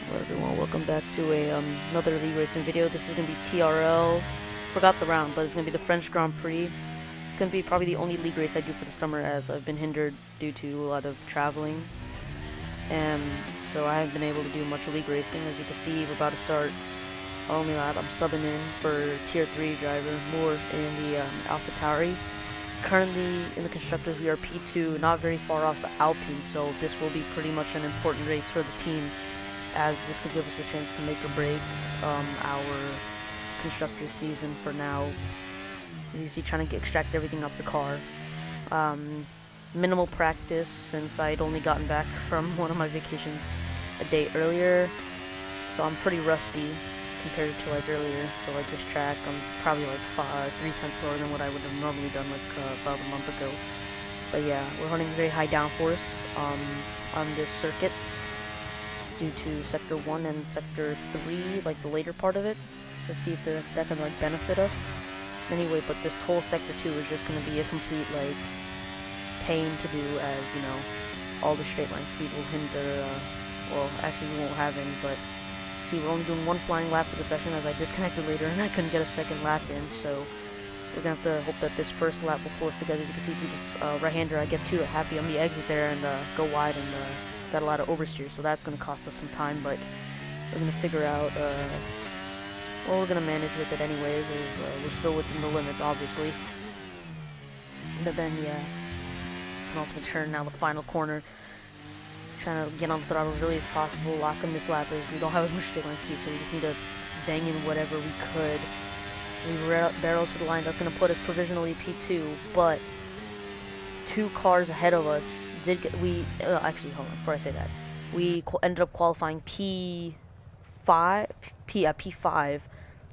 Hello everyone, welcome back to another league racing video. This is going to be TRL. Forgot the round, but it's going to be the French Grand Prix. It's going to be probably the only league race I do for the summer, as I've been hindered due to a lot of traveling. And so I haven't been able to do much league racing. As you can see, we're about to start our only lap. I'm subbing in for Tier 3 driver Moore in the AlphaTauri. Currently in the constructors we are P2, not very far off the Alpine, so this will be pretty much an important race for the team, as this could give us a chance to make or break our constructor season for now. You see, trying to extract everything up the car. Minimal practice since I'd only gotten back from one of my vacations a day earlier, so I'm pretty rusty compared to like earlier. So like this track, I'm probably like 3 tenths slower than what I would have normally done like about a month ago. But yeah, we're running very high downforce on this circuit due to Sector 1 and Sector 3, like the later part of it. So see if that can like benefit us. Anyway, but this whole Sector 2 is just going to be a complete like pain to do, as you know, all the straight line speed will hinder, well actually we won't have any, but see, we're only doing one flying lap for the session as I disconnected later and I couldn't get a second lap in, so we're going to have to hope that this first lap will pull us together. You can see through this right-hander I get too happy on the exit there and go wide and got a lot of oversteer, so that's going to cost us some time, but we're going to figure out, well, we're going to manage with it anyways, as we're still within the limits, obviously. But then, yeah, penultimate turn, now the final corner. Trying to get on the throttle as early as possible, lock in this lap, as we don't have as much straight line speed, so we just need to bang in whatever we could. We barrels to the line, that's going to put us provisionally P2, but 2 cars ahead of us did get, actually, hold on, before I say that, we ended up qualifying P5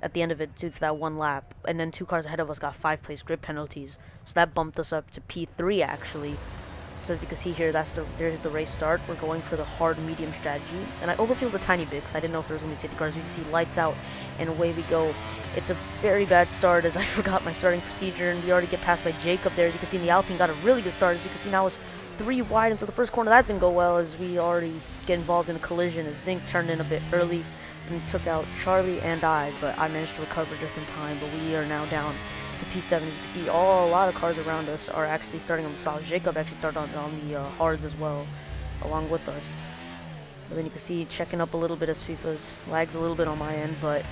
at the end of it due to that one lap, and then 2 cars ahead of us got 5-place grid penalties, so that bumped us up to P3 actually. So as you can see here, there's the race start. We're going for the hard medium strategy, and I overfueled a tiny bit because I didn't know if there was going to be safety cars. You can see lights out, and away we go. It's a very bad start, as I forgot my starting procedure, and we already get passed by Jacob there. As you can see, the Alpine got a really good start. As you can see, now it's 3 wide into the first corner. That didn't go well, as we already get involved in a collision, as Zinc turned in a bit early and took out Charlie and I, but I managed to recover just in time. But we are now down to P7. As you can see, a lot of cars around us are actually starting on the solids. Jacob actually started on the hards as well, along with us. But then you can see checking up a little bit as FIFA's lags a little bit on my end, but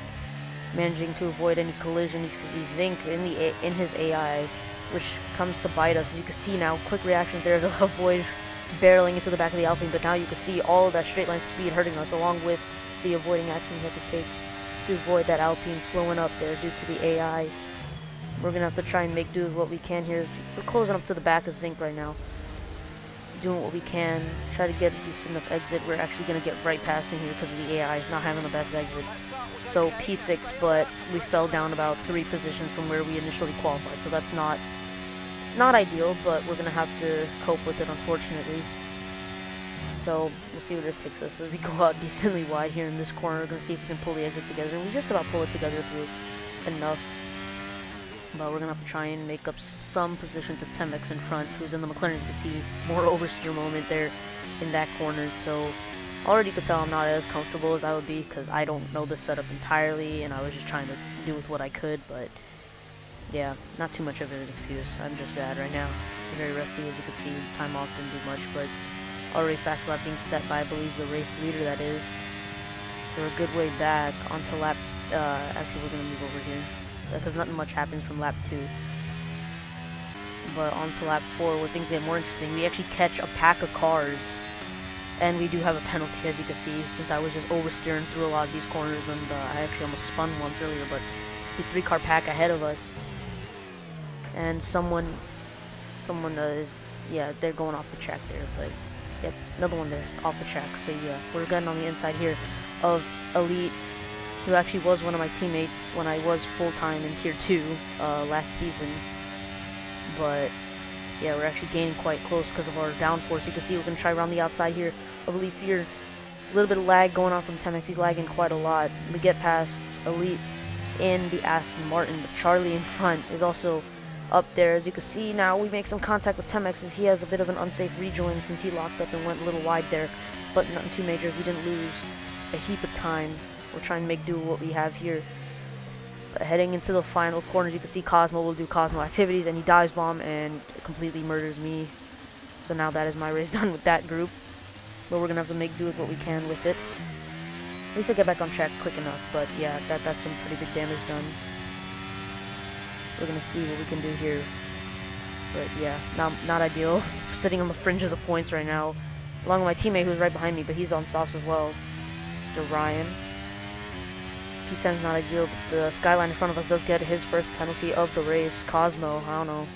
managing to avoid any collision. You can see Zinc in his AI, which comes to bite us. As you can see now, quick reactions there to avoid barreling into the back of the Alpine, but now you can see all of that straight line speed hurting us, along with the avoiding action we have to take to avoid that Alpine slowing up there due to the AI. We're going to have to try and make do with what we can here. We're closing up to the back of Zinc right now. So doing what we can, try to get a decent enough exit. We're actually going to get right past him here because of the AI not having the best exit. So P6, but we fell down about 3 positions from where we initially qualified. So that's not ideal, but we're going to have to cope with it, unfortunately. So we'll see where this takes us. As we go out decently wide here in this corner, we're going to see if we can pull the exit together. And we just about pull it together through enough. But we're going to have to try and make up some position to Temex in front, who's in the McLaren. You can see more oversteer moment there in that corner. So already you could tell I'm not as comfortable as I would be, because I don't know the setup entirely, and I was just trying to do with what I could. But yeah, not too much of an excuse. I'm just bad right now. I'm very rusty, as you can see. Time off didn't do much, but already fast lap being set by, I believe, the race leader, that is. We're a good way back onto lap, actually we're going to move over here, because nothing much happens from lap 2. But on to lap 4, where things get more interesting. We actually catch a pack of cars, and we do have a penalty, as you can see, since I was just oversteering through a lot of these corners, and I actually almost spun once earlier. But see, 3-car pack ahead of us, and someone is, yeah, they're going off the track there, but yep, another one there off the track. So yeah, we're getting on the inside here of Elite, who actually was one of my teammates when I was full-time in Tier 2 last season. But yeah, we're actually gaining quite close because of our downforce. You can see we're going to try around the outside here of Elite here. A little bit of lag going on from Temex. He's lagging quite a lot. We get past Elite in the Aston Martin, but Charlie in front is also up there. As you can see now, we make some contact with Temex, as he has a bit of an unsafe rejoin since he locked up and went a little wide there, but nothing too major. We didn't lose a heap of time. We're trying to make do with what we have here. But heading into the final corner, you can see Cosmo will do Cosmo activities, and he dives bomb and completely murders me. So now that is my race done with that group. But we're gonna have to make do with what we can with it. At least I get back on track quick enough. But yeah, that's some pretty big damage done. We're gonna see what we can do here. But yeah, not ideal. Sitting on the fringes of points right now, along with my teammate who's right behind me, but he's on softs as well. Mr. Ryan. P10's not ideal, but the skyline in front of us does get his first penalty of the race. Cosmo, I don't know.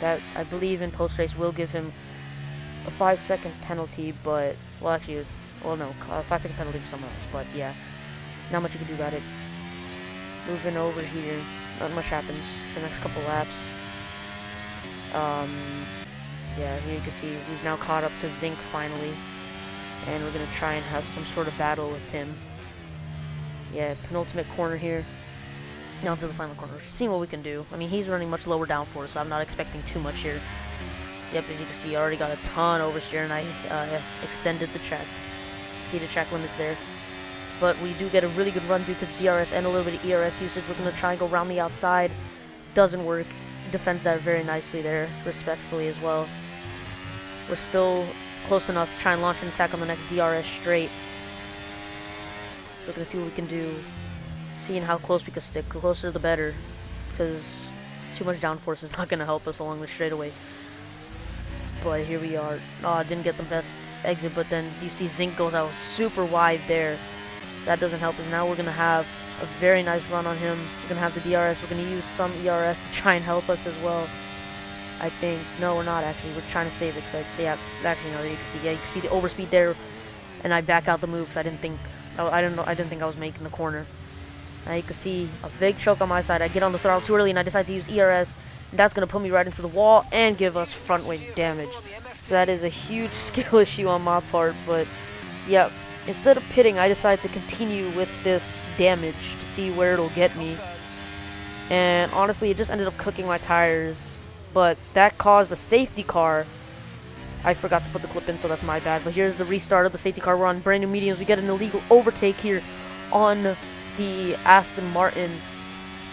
That, I believe in post-race will give him a 5-second penalty, but, well actually, well no, a 5-second penalty for someone else, but yeah. Not much you can do about it. Moving over here, not much happens for the next couple laps. Yeah, here you can see we've now caught up to Zinc finally, and we're gonna try and have some sort of battle with him. Yeah, penultimate corner here. Now to the final corner. Seeing what we can do. I mean, he's running much lower downforce, so I'm not expecting too much here. Yep, as you can see, I already got a ton oversteer, and I extended the track. See the track limits there. But we do get a really good run due to the DRS and a little bit of ERS usage. We're gonna try and go around the outside. Doesn't work. Defends that very nicely there, respectfully as well. We're still close enough to try and launch an attack on the next DRS straight. We're going to see what we can do, seeing how close we can stick. The closer the better, because too much downforce is not going to help us along the straightaway. But here we are. Oh, didn't get the best exit, but then you see Zinc goes out super wide there. That doesn't help us. Now we're going to have a very nice run on him. We're going to have the DRS. We're going to use some ERS to try and help us as well. I think. No, we're not actually. We're trying to save it. Cause actually, no, you can see. Yeah, you can see the overspeed there, and I back out the move because I didn't think. I didn't think I was making the corner. Now you can see a big choke on my side. I get on the throttle too early, and I decide to use ERS. And that's gonna put me right into the wall and give us front weight damage. So that is a huge skill issue on my part. But yeah, instead of pitting, I decided to continue with this damage to see where it'll get me. And honestly, it just ended up cooking my tires. But that caused a safety car. I forgot to put the clip in, so that's my bad. But here's the restart of the safety car. We're on brand new mediums. We get an illegal overtake here on the Aston Martin.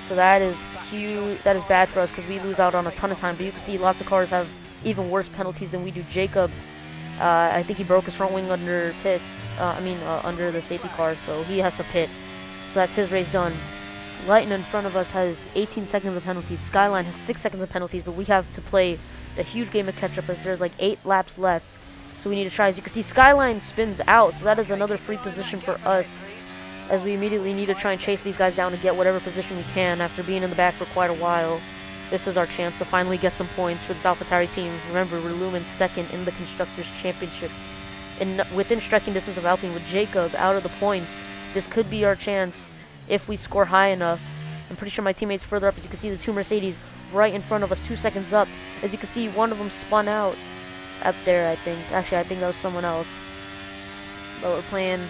So that is huge. That is bad for us because we lose out on a ton of time. But you can see lots of cars have even worse penalties than we do. Jacob, I think he broke his front wing under pits. Under the safety car, so he has to pit. So that's his race done. Lighten in front of us has 18 seconds of penalties. Skyline has 6 seconds of penalties, but we have to play a huge game of catch-up as there's like 8 laps left. So we need to try. As you can see, Skyline spins out, so that is another free position for us, as we immediately need to try and chase these guys down and get whatever position we can after being in the back for quite a while. This is our chance to finally get some points for this AlphaTauri team. Remember, we're looming second in the Constructors' Championship. And within striking distance of Alpine with Jacob out of the points, this could be our chance if we score high enough. I'm pretty sure my teammates further up. As you can see, the 2 Mercedes right in front of us, 2 seconds up. As you can see, one of them spun out up there, I think. Actually, I think that was someone else. But we're playing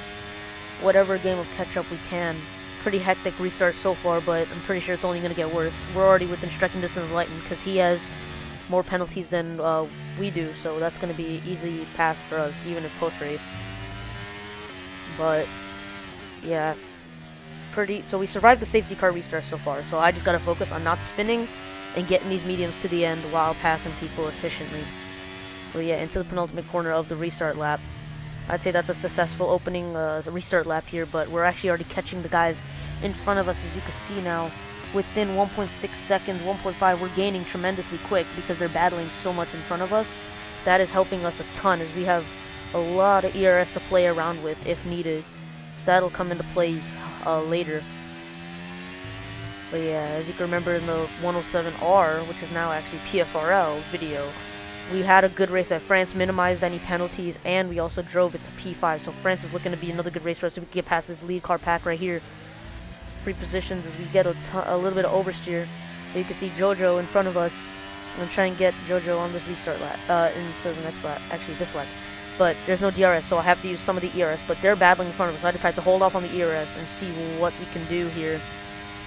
whatever game of catch-up we can. Pretty hectic restart so far, but I'm pretty sure it's only going to get worse. We're already within striking distance of Lighton because he has more penalties than we do, so that's going to be easily passed for us, even in post-race. But, yeah. So we survived the safety car restart so far, so I just got to focus on not spinning and getting these mediums to the end while passing people efficiently. So yeah, into the penultimate corner of the restart lap. I'd say that's a successful opening restart lap here, but we're actually already catching the guys in front of us, as you can see now. Within 1.6 seconds, 1.5, we're gaining tremendously quick because they're battling so much in front of us. That is helping us a ton, as we have a lot of ERS to play around with if needed. So that'll come into play later. But yeah, as you can remember in the 107R, which is now actually PFRL video, we had a good race at France, minimized any penalties, and we also drove it to P5. So France is looking to be another good race for us so we can get past this lead car pack right here. Free positions as we get a little bit of oversteer. So you can see Jojo in front of us. I'm going to try and get Jojo on this restart lap, into the next lap, actually this lap. But there's no DRS, so I have to use some of the ERS, but they're battling in front of us, so I decided to hold off on the ERS and see what we can do here. You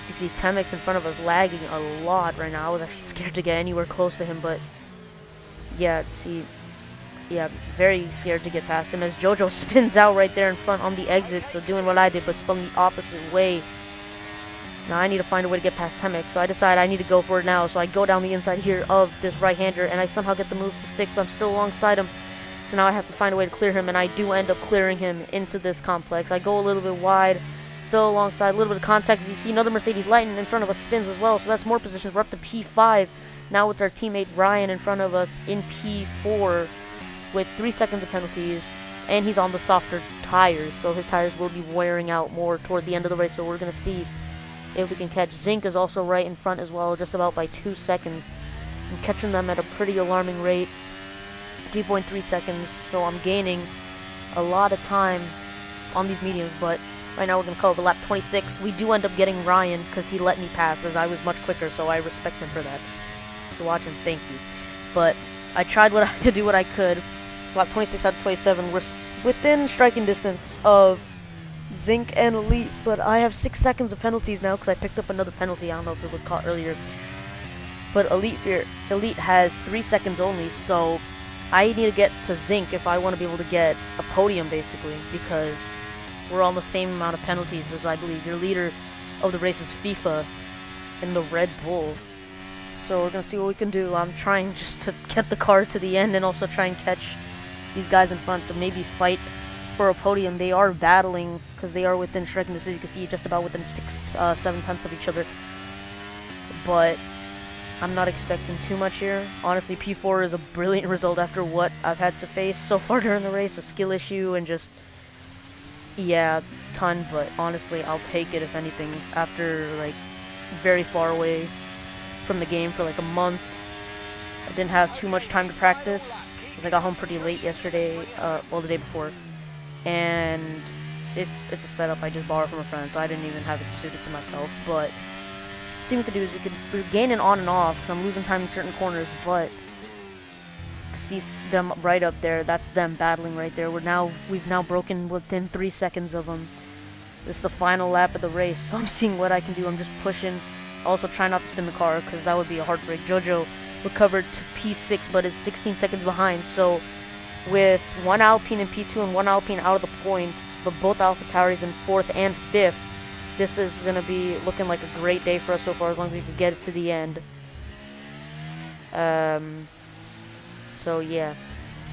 can see Temix in front of us lagging a lot right now. I was actually scared to get anywhere close to him, but yeah, see, yeah, very scared to get past him as Jojo spins out right there in front on the exit. So doing what I did, but spun the opposite way. Now I need to find a way to get past Temek, so I decide I need to go for it now. So I go down the inside here of this right-hander, and I somehow get the move to stick, but I'm still alongside him. So now I have to find a way to clear him, and I do end up clearing him into this complex. I go a little bit wide, still alongside, a little bit of contact. As you see, another Mercedes Lightning in front of us spins as well, so that's more positions. We're up to P5. Now it's our teammate Ryan in front of us in P4 with 3 seconds of penalties, and he's on the softer tires, so his tires will be wearing out more toward the end of the race, so we're going to see if we can catch. Zinc is also right in front as well, just about by 2 seconds. I'm catching them at a pretty alarming rate, 3.3 seconds, so I'm gaining a lot of time on these mediums, but right now we're going to cover lap 26. We do end up getting Ryan because he let me pass as I was much quicker, so I respect him for that. If you're watching, thank you. But I tried to do what I could. So lap 26 out of 27, we're within striking distance of Zinc and Elite, but I have 6 seconds of penalties now because I picked up another penalty. I don't know if it was caught earlier. But Elite has 3 seconds only, so I need to get to Zinc if I want to be able to get a podium, basically, because we're on the same amount of penalties as I believe your leader of the race is FIFA in the Red Bull. So we're going to see what we can do. I'm trying just to get the car to the end and also try and catch these guys in front to maybe fight for a podium. They are battling because they are within striking distance. You can see just about within 7 tenths of each other. But I'm not expecting too much here. Honestly, P4 is a brilliant result after what I've had to face so far during the race. A skill issue and just, yeah, ton. But honestly, I'll take it if anything. After, like, very far away from the game for like a month. I didn't have too much time to practice because I got home pretty late yesterday, well, the day before. And it's a setup I just borrowed from a friend, so I didn't even have it suited to myself. But see what we can do is we're gaining on and off because I'm losing time in certain corners, but see them right up there. That's them battling right there. We've now broken within 3 seconds of them. This is the final lap of the race, so I'm seeing what I can do. I'm just pushing. Also try not to spin the car because that would be a heartbreak. Jojo recovered to P6 but is 16 seconds behind, so with 1 Alpine in P2 and 1 Alpine out of the points, but both AlphaTauris in 4th and 5th, this is going to be looking like a great day for us so far as long as we can get it to the end. So yeah,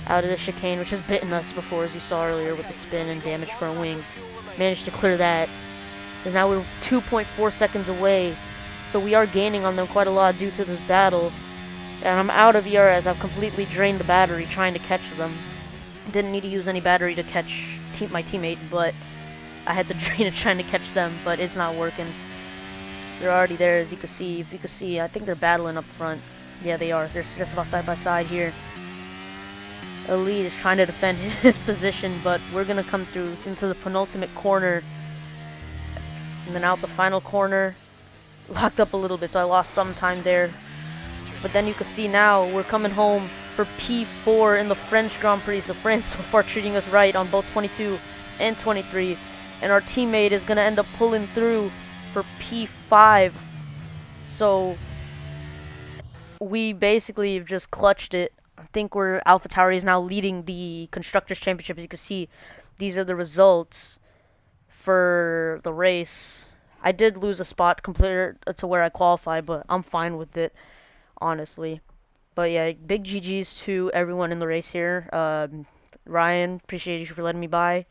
out of the chicane, which has bitten us before as you saw earlier with the spin and damage for a wing. Managed to clear that. And now we're 2.4 seconds away. So we are gaining on them quite a lot due to this battle. And I'm out of ERS. I've completely drained the battery trying to catch them. Didn't need to use any battery to catch my teammate, but I had to drain it trying to catch them, but it's not working. They're already there, as you can see. If you can see, I think they're battling up front. Yeah, they are. They're just about side by side here. Elite is trying to defend his position, but we're going to come through into the penultimate corner. And then out the final corner. Locked up a little bit, so I lost some time there. But then you can see now we're coming home for P4 in the French Grand Prix. So France so far treating us right on both 22 and 23. And our teammate is going to end up pulling through for P5. So we basically have just clutched it. I think AlphaTauri is now leading the Constructors' Championship. As you can see, these are the results for the race. I did lose a spot compared to where I qualified, but I'm fine with it, honestly. But yeah, big GG's to everyone in the race here. Ryan, appreciate you for letting me by.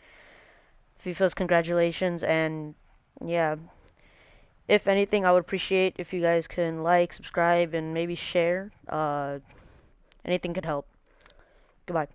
FIFA's congratulations, and yeah, if anything, I would appreciate if you guys can like, subscribe, and maybe share. Anything could help. Goodbye.